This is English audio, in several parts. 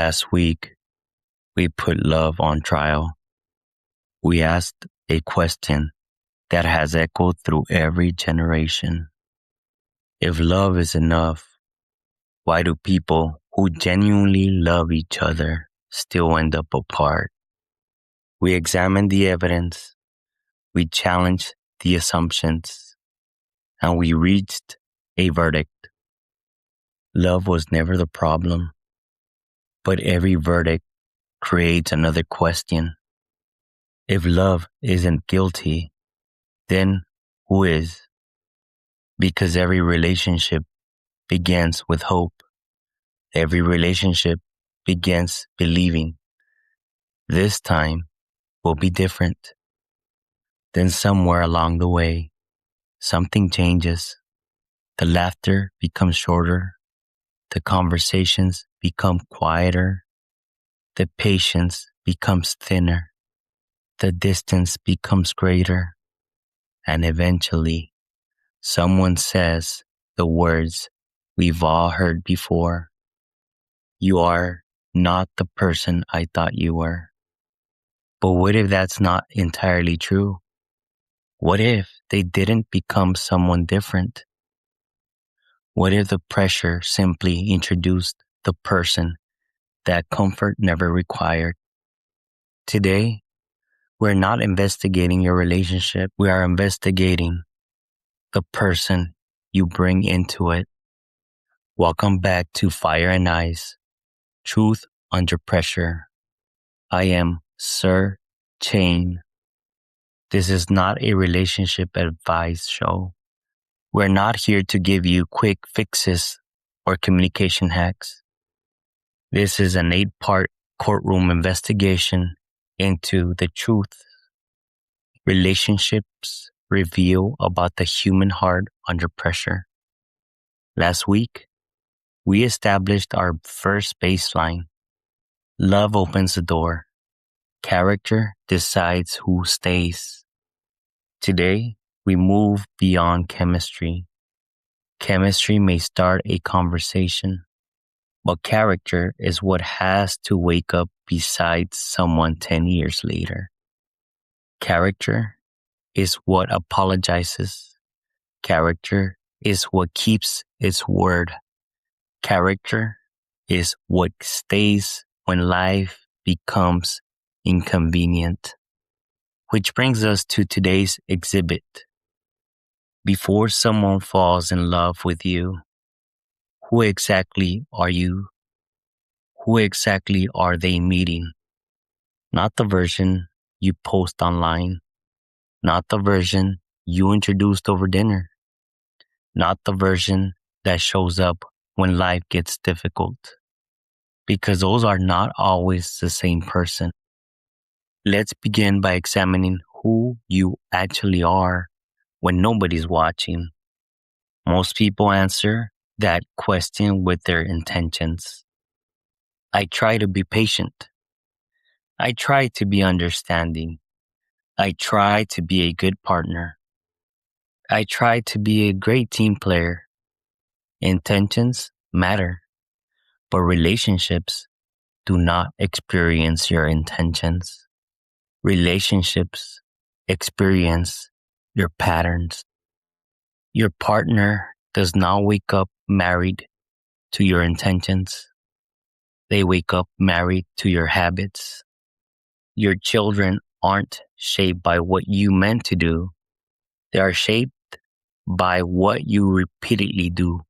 Last week, we put love on trial. We asked a question that has echoed through every generation. If love is enough, why do people who genuinely love each other still end up apart? We examined the evidence, we challenged the assumptions, and we reached a verdict. Love was never the problem, but every verdict creates another question. If love isn't guilty, then who is? Because every relationship begins with hope. Every relationship begins believing this time will be different. Then somewhere along the way, something changes. The laughter becomes shorter. The conversations become quieter. The patience becomes thinner. The distance becomes greater. And eventually, someone says the words we've all heard before. You are not the person I thought you were. But what if that's not entirely true? What if they didn't become someone different? What if the pressure simply introduced the person that comfort never required? Today, we're not investigating your relationship. We are investigating the person you bring into it. Welcome back to Fire and Ice, Truth Under Pressure. I am Sir Chain. This is not a relationship advice show. We're not here to give you quick fixes or communication hacks. This is an 8-part courtroom investigation into the truth relationships reveal about the human heart under pressure. Last week, we established our first baseline. Love opens the door. Character decides who stays. Today, we move beyond chemistry. Chemistry may start a conversation, but character is what has to wake up beside someone 10 years later. Character is what apologizes. Character is what keeps its word. Character is what stays when life becomes inconvenient. Which brings us to today's exhibit. Before someone falls in love with you, who exactly are you? Who exactly are they meeting? Not the version you post online. Not the version you introduced over dinner. Not the version that shows up when life gets difficult. Because those are not always the same person. Let's begin by examining who you actually are when nobody's watching. Most people answer that question with their intentions. I try to be patient. I try to be understanding. I try to be a good partner. I try to be a great team player. Intentions matter, but relationships do not experience your intentions. Relationships experience your patterns. Your partner does not wake up married to your intentions. They wake up married to your habits. Your children aren't shaped by what you meant to do. They are shaped by what you repeatedly do.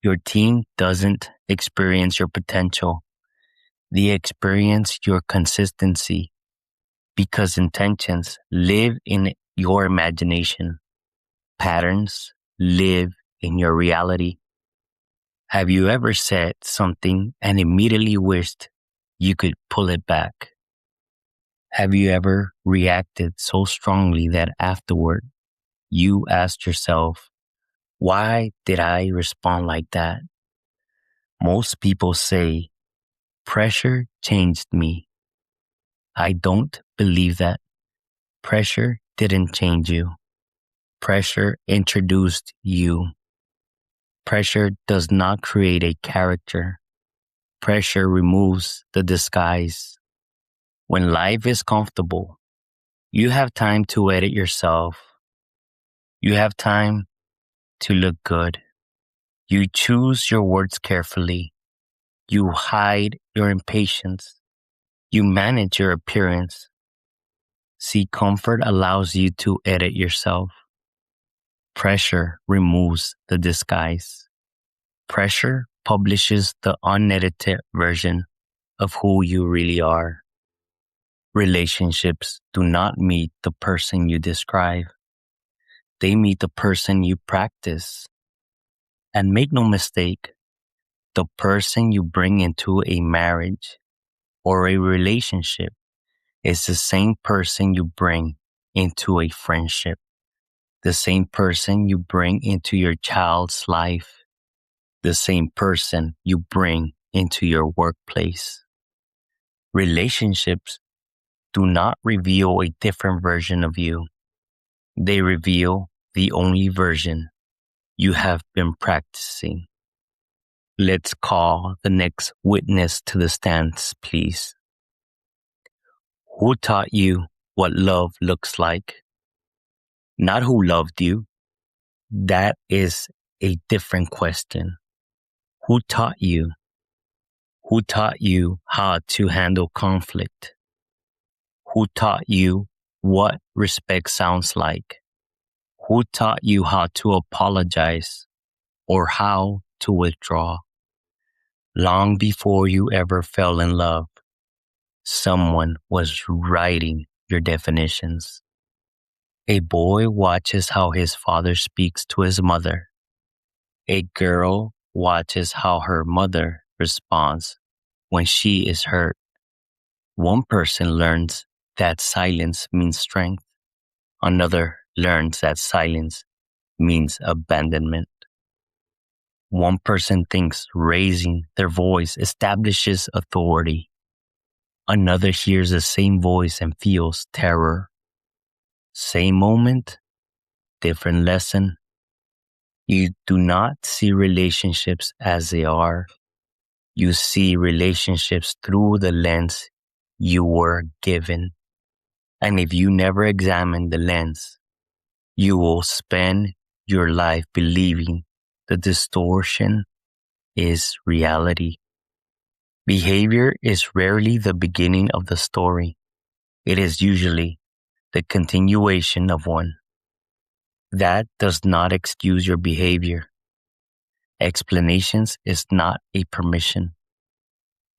Your team doesn't experience your potential. They experience your consistency because intentions live in your imagination. Patterns live in your reality. Have you ever said something and immediately wished you could pull it back? Have you ever reacted so strongly that afterward you asked yourself, why did I respond like that? Most people say, pressure changed me. I don't believe that. Pressure didn't change you. Pressure introduced you. Pressure does not create a character. Pressure removes the disguise. When life is comfortable, you have time to edit yourself. You have time to look good. You choose your words carefully. You hide your impatience. You manage your appearance. See, comfort allows you to edit yourself. Pressure removes the disguise. Pressure publishes the unedited version of who you really are. Relationships do not meet the person you describe. They meet the person you practice. And make no mistake, the person you bring into a marriage or a relationship is the same person you bring into a friendship, the same person you bring into your child's life, the same person you bring into your workplace. Relationships do not reveal a different version of you. They reveal the only version you have been practicing. Let's call the next witness to the stands, please. Who taught you what love looks like? Not who loved you. That is a different question. Who taught you? Who taught you how to handle conflict? Who taught you what respect sounds like? Who taught you how to apologize or how to withdraw? Long before you ever fell in love, someone was writing your definitions. A boy watches how his father speaks to his mother. A girl watches how her mother responds when she is hurt. One person learns that silence means strength. Another learns that silence means abandonment. One person thinks raising their voice establishes authority. Another hears the same voice and feels terror. Same moment, different lesson. You do not see relationships as they are. You see relationships through the lens you were given. And if you never examine the lens, you will spend your life believing the distortion is reality. Behavior is rarely the beginning of the story. It is usually the continuation of one. That does not excuse your behavior. Explanations is not a permission.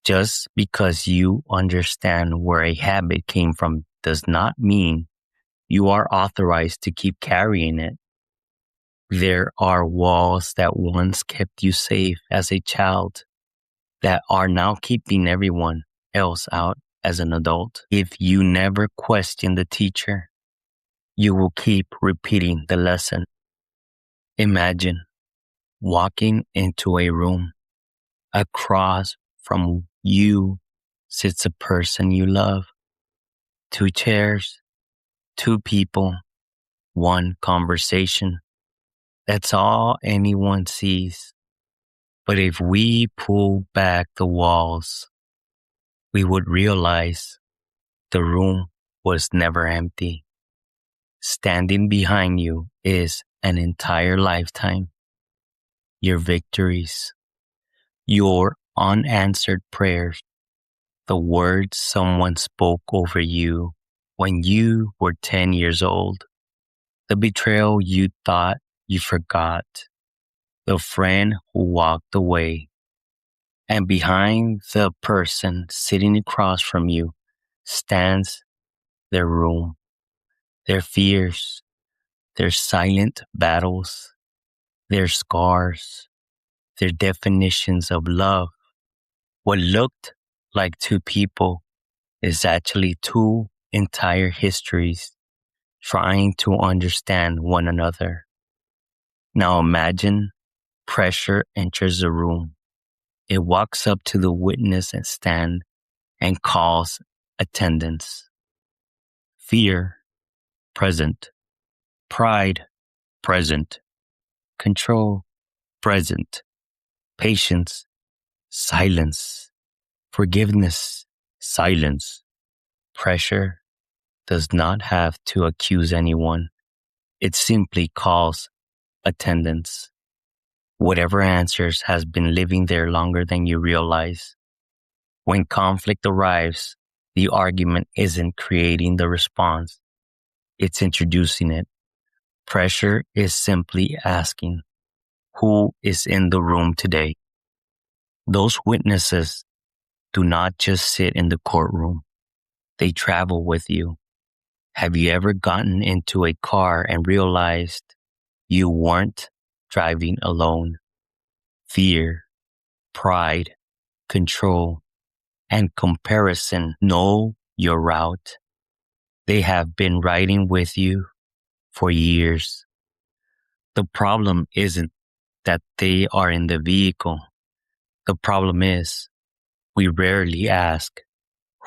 Just because you understand where a habit came from does not mean you are authorized to keep carrying it. There are walls that once kept you safe as a child that are now keeping everyone else out as an adult. If you never question the teacher, you will keep repeating the lesson. Imagine walking into a room. Across from you sits a person you love. 2 chairs, 2 people, 1 conversation. That's all anyone sees. But if we pull back the walls, we would realize the room was never empty. Standing behind you is an entire lifetime. Your victories, your unanswered prayers, the words someone spoke over you when you were 10 years old, the betrayal you thought you forgot, the friend who walked away. And behind the person sitting across from you stands their room, their fears, their silent battles, their scars, their definitions of love. What looked like 2 people is actually 2 entire histories trying to understand one another. Now imagine pressure enters the room. It walks up to the witness and stand and calls attendance. Fear, present. Pride, present. Control, present. Patience, silence. Forgiveness, silence. Pressure does not have to accuse anyone. It simply calls attendance. Whatever answers has been living there longer than you realize. When conflict arrives, the argument isn't creating the response. It's introducing it. Pressure is simply asking, who is in the room today? Those witnesses do not just sit in the courtroom. They travel with you. Have you ever gotten into a car and realized you weren't driving alone? Fear, pride, control, and comparison know your route. They have been riding with you for years. The problem isn't that they are in the vehicle. The problem is we rarely ask,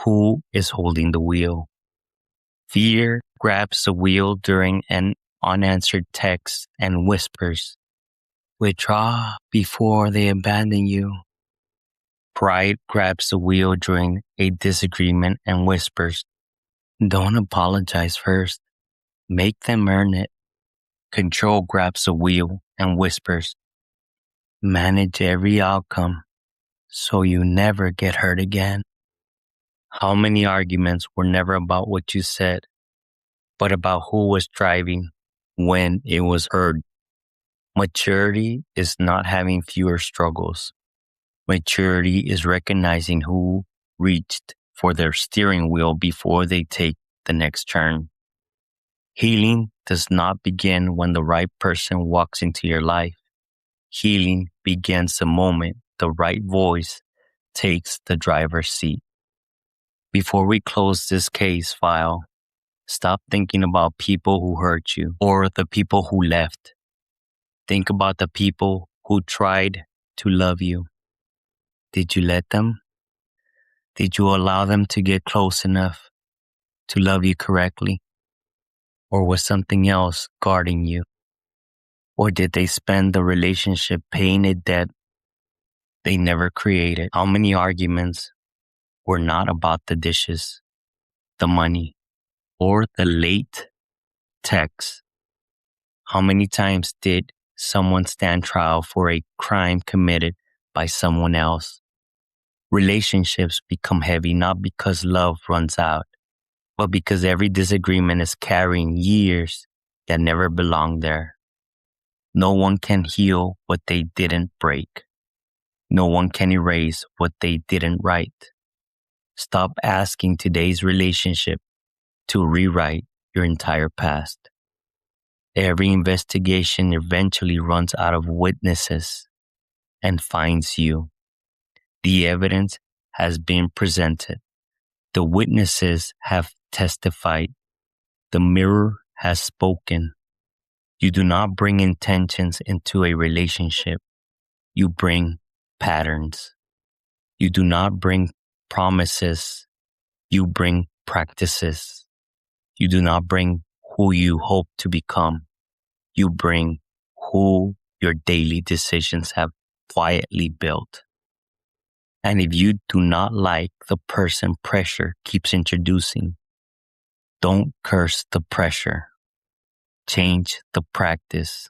who is holding the wheel? Fear grabs the wheel during an unanswered text and whispers, withdraw before they abandon you. Pride grabs the wheel during a disagreement and whispers, don't apologize first. Make them earn it. Control grabs the wheel and whispers, manage every outcome so you never get hurt again. How many arguments were never about what you said, but about who was driving when it was heard? Maturity is not having fewer struggles. Maturity is recognizing who reached for their steering wheel before they take the next turn. Healing does not begin when the right person walks into your life. Healing begins the moment the right voice takes the driver's seat. Before we close this case file, stop thinking about people who hurt you or the people who left. Think about the people who tried to love you. Did you let them? Did you allow them to get close enough to love you correctly? Or was something else guarding you? Or did they spend the relationship paying a debt they never created? How many arguments were not about the dishes, the money, or the late text? How many times did someone stand trial for a crime committed by someone else? Relationships become heavy not because love runs out, but because every disagreement is carrying years that never belonged there. No one can heal what they didn't break. No one can erase what they didn't write. Stop asking today's relationship to rewrite your entire past. Every investigation eventually runs out of witnesses and finds you. The evidence has been presented. The witnesses have testified. The mirror has spoken. You do not bring intentions into a relationship. You bring patterns. You do not bring promises. You bring practices. You do not bring who you hope to become. You bring who your daily decisions have quietly built. And if you do not like the person pressure keeps introducing, don't curse the pressure. Change the practice.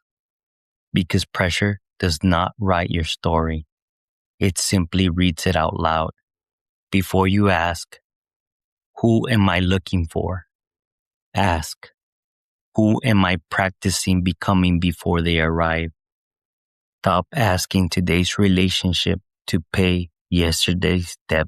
Because pressure does not write your story. It simply reads it out loud. Before you ask, who am I looking for? Ask, who am I practicing becoming before they arrive? Stop asking today's relationship to pay yesterday's debt.